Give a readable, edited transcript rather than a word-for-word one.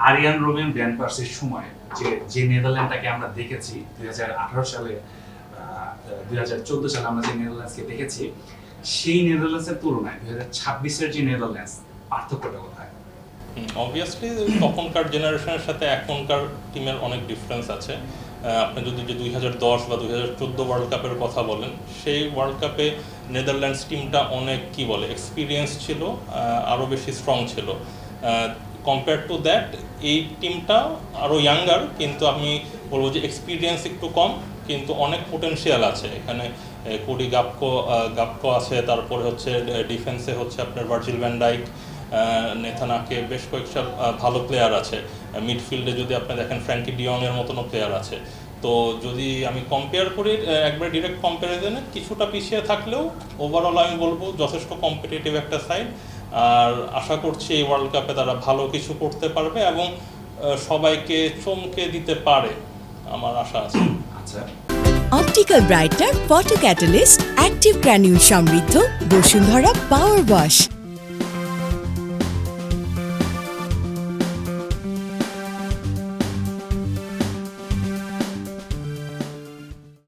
Aryan Robin van পার্সির সময় যে নেদারল্যান্ডটাকে আমরা দেখেছি 2018 সালে 2014 সালে আমরা যে নেদারল্যান্ডসকে দেখেছি, সেই নেদারল্যান্ডসের তুলনায় 2026-এর যে নেদারল্যান্ডস, পার্থক্যটা কোথায়? অবভিয়াসলি তখনকার জেনারেশনের সাথে এখনকার টিমের অনেক ডিফারেন্স আছে। আপনি যদি যে 2010 বা 2014 ওয়ার্ল্ড কাপের কথা বলেন, সেই ওয়ার্ল্ড কাপে নেদারল্যান্ডস টিমটা অনেক এক্সপিরিয়েন্স ছিল, আরও বেশি স্ট্রং ছিল। কম্পেয়ার টু দ্যাট এই টিমটা আরও ইয়াঙ্গার, কিন্তু আমি বলবো যে এক্সপিরিয়েন্স একটু কম, কিন্তু অনেক পোটেনশিয়াল আছে এখানে। কোডি গাপকো আছে, তারপরে হচ্ছে ডিফেন্সে হচ্ছে আপনার ভার্জিল ভ্যান ডাইক, নেথানাকে, বেশ কয়েকটা ভালো প্লেয়ার আছে। মিডফিল্ডে যদি আপনি দেখেন ফ্র্যাঙ্কি ডিয়ংয়ের মতনও প্লেয়ার আছে। তো যদি আমি কম্পেয়ার করি, একবার ডিরেক্ট কম্প্যারিজনে কিছুটা পিছিয়ে থাকলেও ওভারঅল আমি বলবো যথেষ্ট কম্পিটিটিভ একটা সাইড। আর আশা করছি এই ওয়ার্ল্ড কাপে তারা ভালো কিছু করতে পারবে এবং সবাইকে চমকে দিতে পারে, আমার আশা আছে। আচ্ছা, optical brighter photo catalyst active granule সমৃদ্ধ বসুন্ধরা পাওয়ার ওয়াশ।